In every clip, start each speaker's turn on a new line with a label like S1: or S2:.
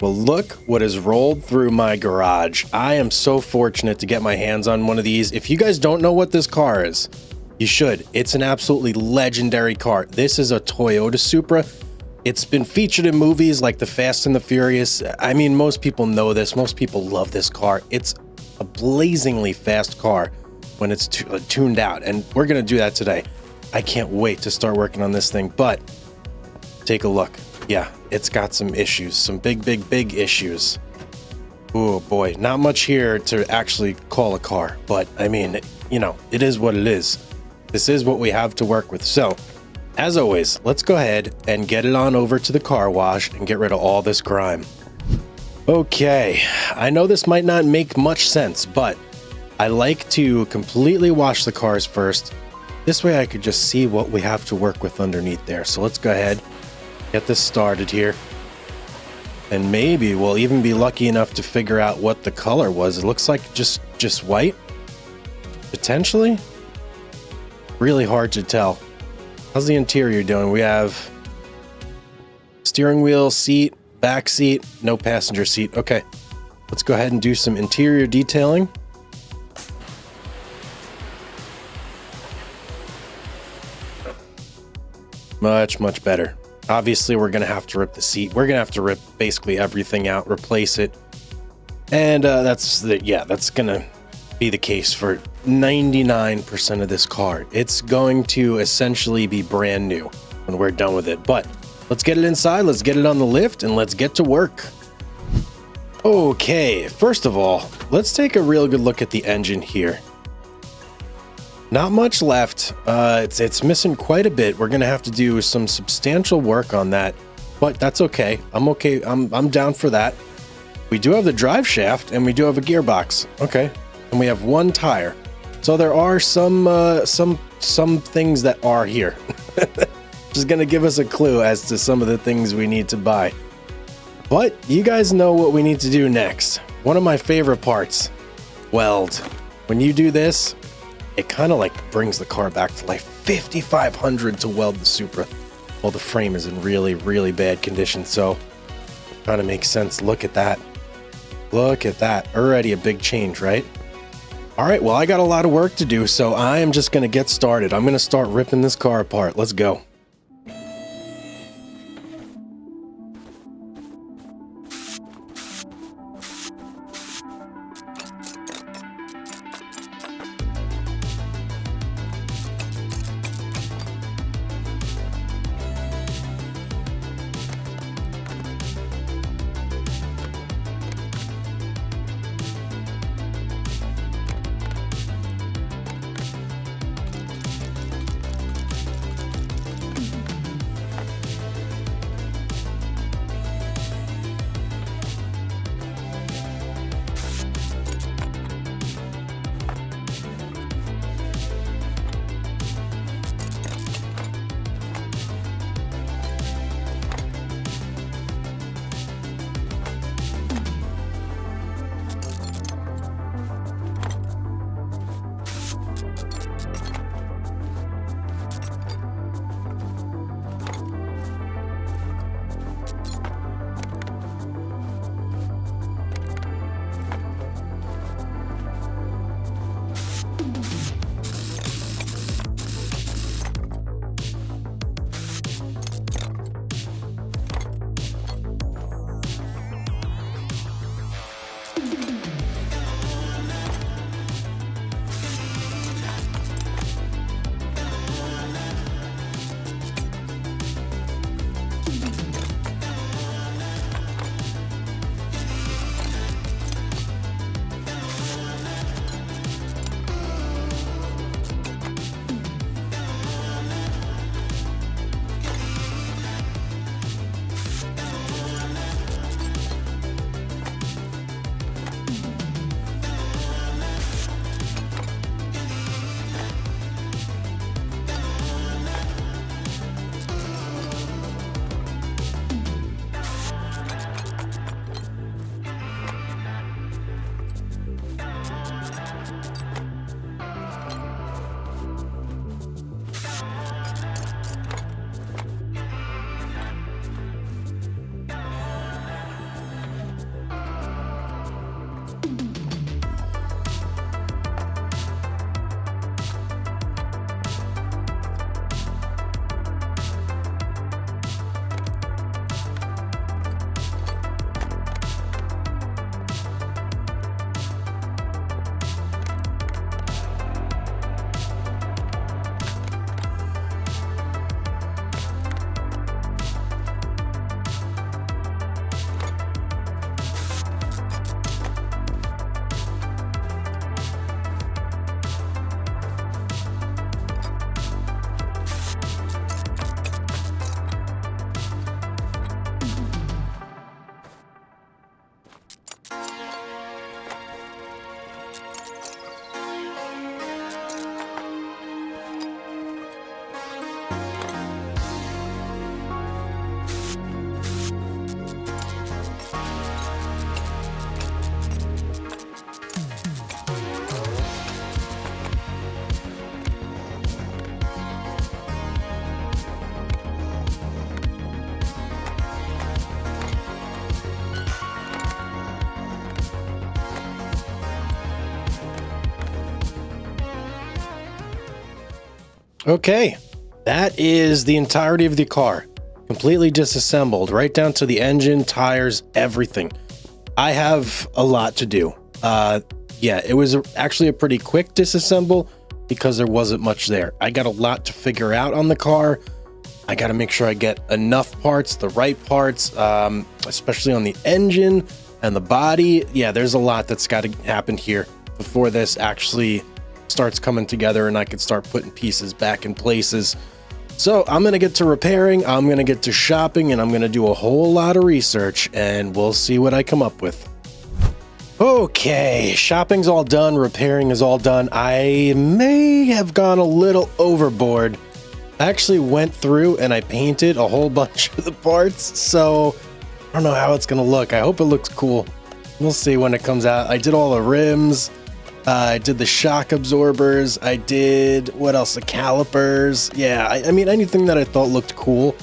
S1: Well, look what has rolled through my garage. I am so fortunate to get my hands on one of these. If you guys don't know what this car is, you should. It's an absolutely legendary car. This is a Toyota Supra. It's been featured in movies like The Fast and the Furious. I mean, most people know this. Most people love this car. It's a blazingly fast car when it's tuned out, and we're gonna do that today. I can't wait to start working on this thing, but take a look. Yeah, it's got some issues, some big issues. Oh boy, not much here to actually call a car, but I mean, you know, it is what it is. This is what we have to work with. So, as always, let's go ahead and get it on over to the car wash and get rid of all this grime. Okay, I know this might not make much sense, but I like to completely wash the cars first. This way I could just see what we have to work with underneath there. So let's go ahead, get this started here. And maybe we'll even be lucky enough to figure out what the color was. It looks like just white, potentially. Really hard to tell. How's the interior doing? We have steering wheel, seat, back seat, no passenger seat. Okay, let's go ahead and do some interior detailing. Much better. Obviously, we're going to have to rip the seat. We're going to have to rip basically everything out, replace it. And that's going to be the case for 99% of this car. It's going to essentially be brand new when we're done with it. But let's get it inside, let's get it on the lift, and let's get to work. Okay, first of all, let's take a real good look at the engine here. Not much left. It's missing quite a bit. We're gonna have to do some substantial work on that, but that's okay. I'm okay. I'm down for that. We do have the drive shaft and we do have a gearbox. Okay, and we have one tire. So there are some things that are here. Just gonna give us a clue as to some of the things we need to buy. But you guys know what we need to do next. One of my favorite parts, weld. When you do this, it kind of like brings the car back to life. 5,500 to weld the Supra. Well, the frame is in really bad condition, so kind of makes sense. Look at that. Look at that. Already a big change, right? All right, well, I got a lot of work to do, so I am just going to get started. I'm going to start ripping this car apart. Let's go. Okay, that is the entirety of the car, completely disassembled, right down to the engine, tires, everything. I have a lot to do. Yeah, it was actually a pretty quick disassemble because there wasn't much there. I got a lot to figure out on the car. I got to make sure I get enough parts, the right parts, especially on the engine and the body. Yeah, there's a lot that's got to happen here before this actually starts coming together and I can start putting pieces back in places. So I'm going to get to repairing, I'm going to get to shopping, and I'm going to do a whole lot of research, and we'll see what I come up with. Okay, shopping's all done, repairing is all done. I may have gone a little overboard. I actually went through and I painted a whole bunch of the parts, so I don't know how it's going to look. I hope it looks cool. We'll see when it comes out. I did all the rims. I did the shock absorbers. I did, what else? The calipers. Yeah, I mean, anything that I thought looked cool,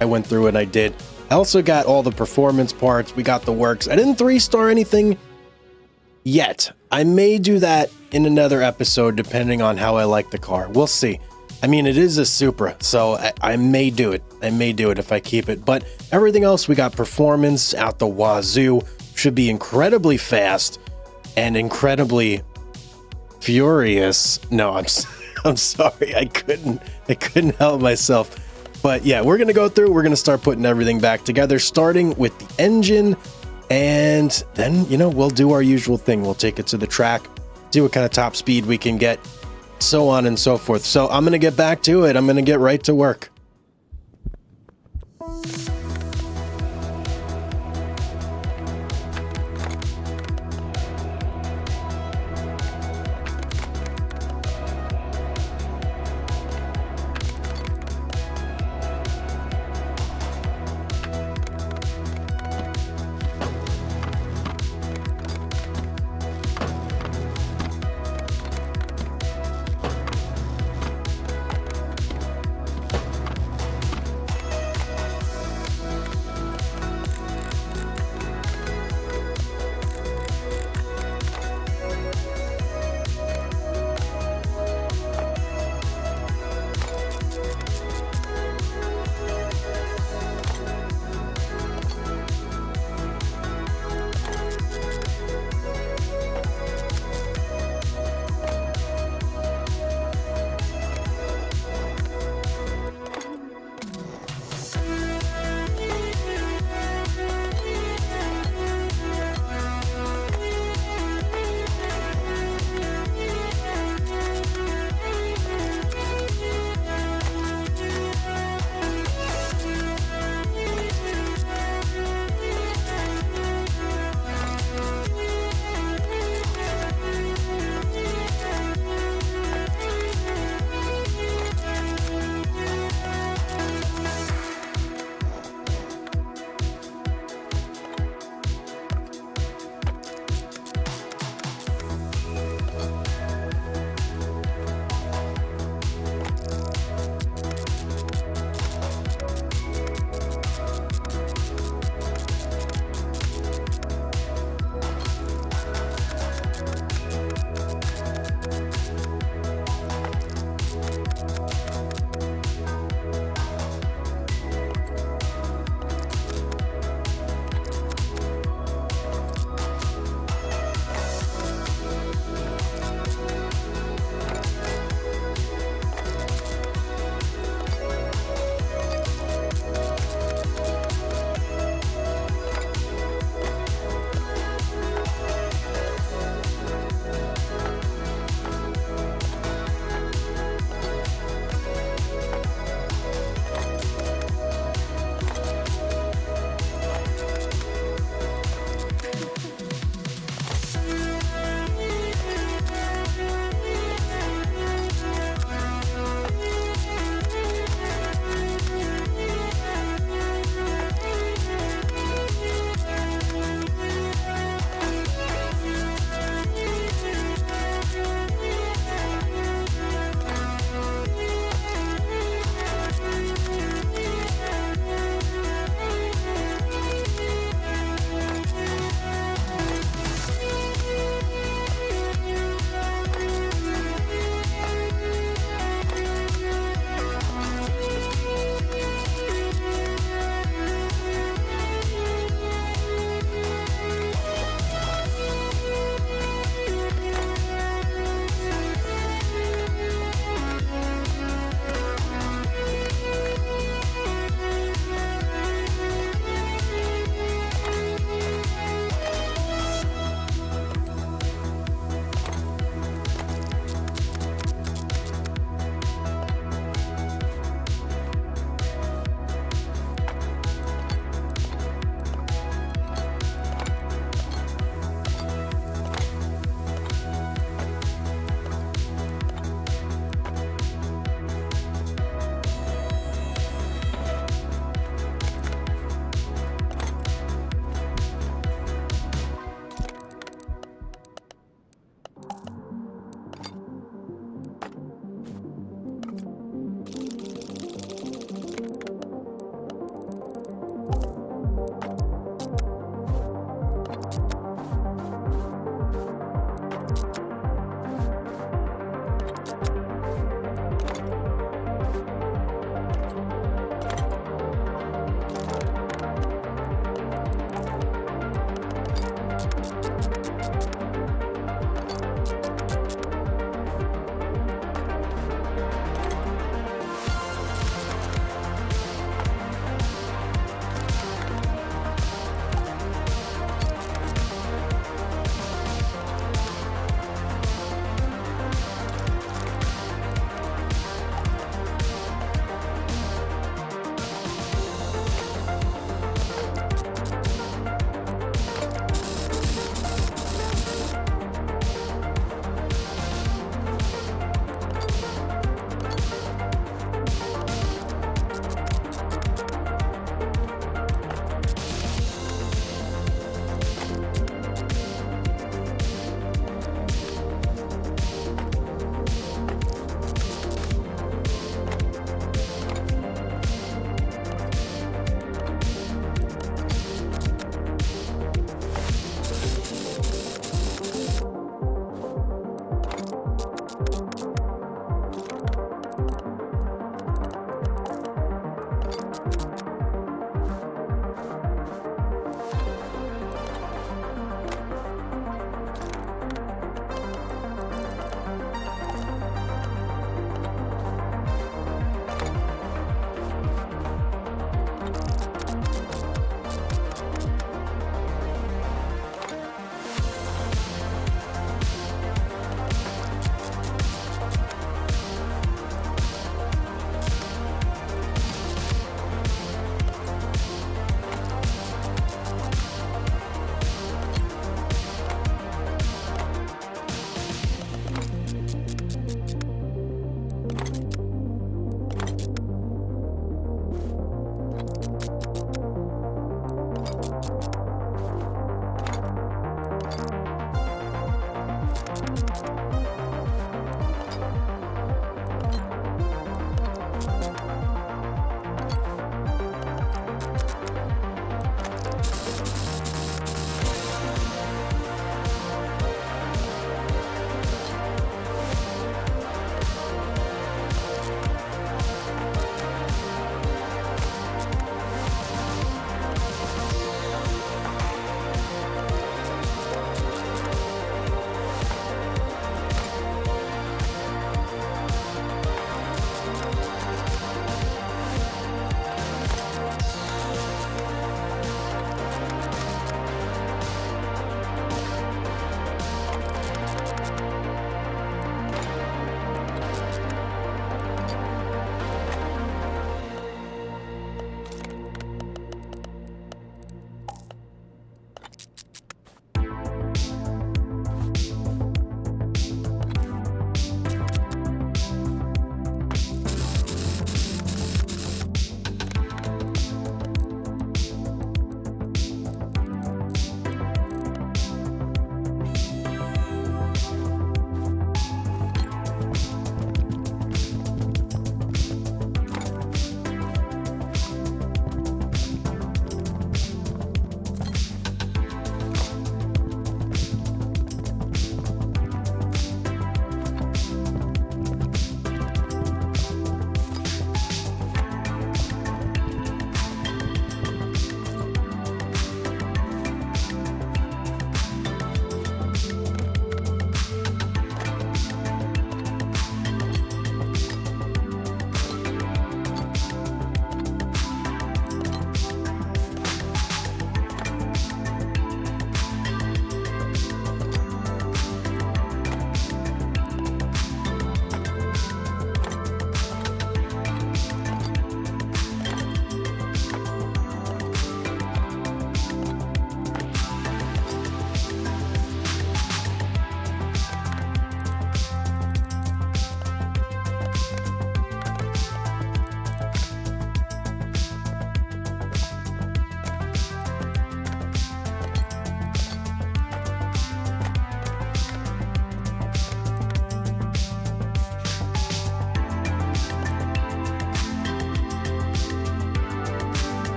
S1: I went through and I did. I also got all the performance parts. We got the works. I didn't 3-star anything yet. I may do that in another episode, depending on how I like the car. We'll see. I mean, it is a Supra, so I may do it. I may do it if I keep it. But everything else, we got performance out the wazoo. Should be incredibly fast and incredibly furious. No, I'm sorry. I couldn't help myself. But yeah, we're gonna go through. We're gonna start putting everything back together, starting with the engine, and then we'll do our usual thing. We'll take it to the track, see what kind of top speed we can get, so on and so forth. So I'm gonna get back to it. I'm gonna get right to work.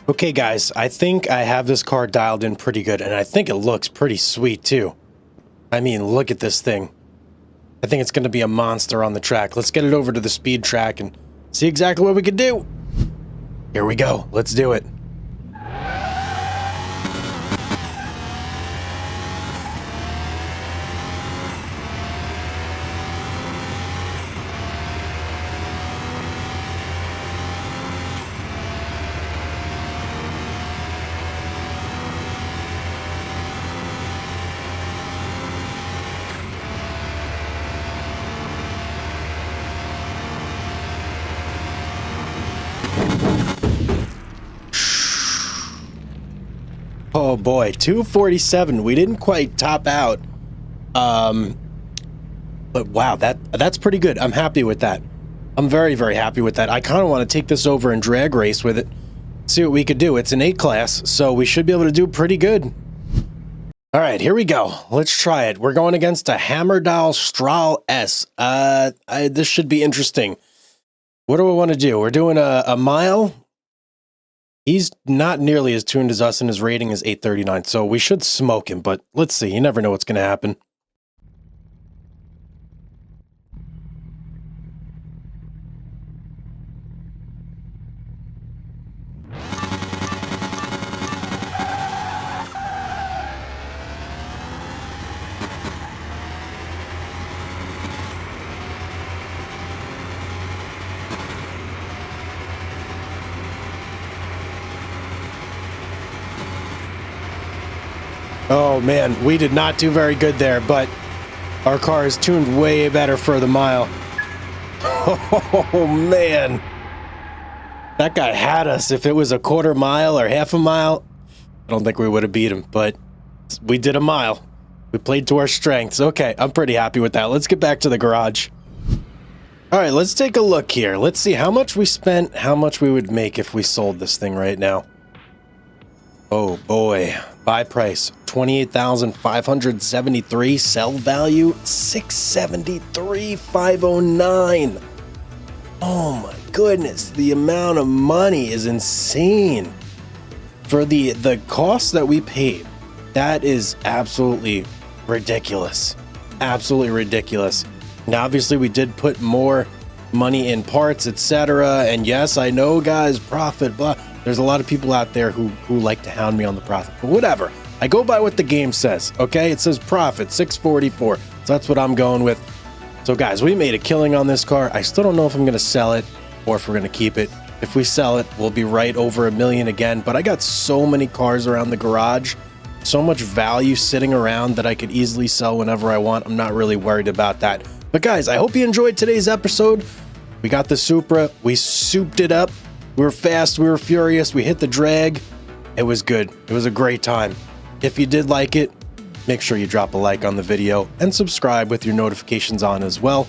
S1: Okay, guys, I think I have this car dialed in pretty good, and I think it looks pretty sweet, too. I mean, look at this thing. I think it's going to be a monster on the track. Let's get it over to the speed track and see exactly what we can do. Here we go. Let's do it. Oh boy, 247. We didn't quite top out. But wow, that's pretty good. I'm happy with that. I'm very, very happy with that. I kind of want to take this over and drag race with it. See what we could do. It's an 8 class, so we should be able to do pretty good. All right, here we go. Let's try it. We're going against a Hammerdal Strahl S. This should be interesting. What do we want to do? We're doing a mile. He's not nearly as tuned as us, and his rating is 839, so we should smoke him, but let's see. You never know what's going to happen. Oh man, we did not do very good there, but our car is tuned way better for the mile. Oh man. That guy had us. If it was a quarter mile or half a mile, I don't think we would have beat him, but we did a mile. We played to our strengths. Okay, I'm pretty happy with that. Let's get back to the garage. All right, let's take a look here. Let's see how much we spent, how much we would make if we sold this thing right now. Oh boy. Buy price, $28,573. Sell value, $673,509. Oh my goodness, the amount of money is insane. For the cost that we paid, that is absolutely ridiculous. Absolutely ridiculous. Now, obviously, we did put more money in parts, etc. And yes, I know, guys, profit, blah. There's a lot of people out there who like to hound me on the profit, but whatever. I go by what the game says, okay? It says profit, 644. So that's what I'm going with. So guys, we made a killing on this car. I still don't know if I'm gonna sell it or if we're gonna keep it. If we sell it, we'll be right over $1 million again, but I got so many cars around the garage, so much value sitting around that I could easily sell whenever I want. I'm not really worried about that. But guys, I hope you enjoyed today's episode. We got the Supra, we souped it up. We were fast, we were furious, we hit the drag. It was good. It was a great time. If you did like it, make sure you drop a like on the video and subscribe with your notifications on as well.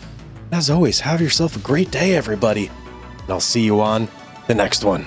S1: As always, have yourself a great day, everybody. And I'll see you on the next one.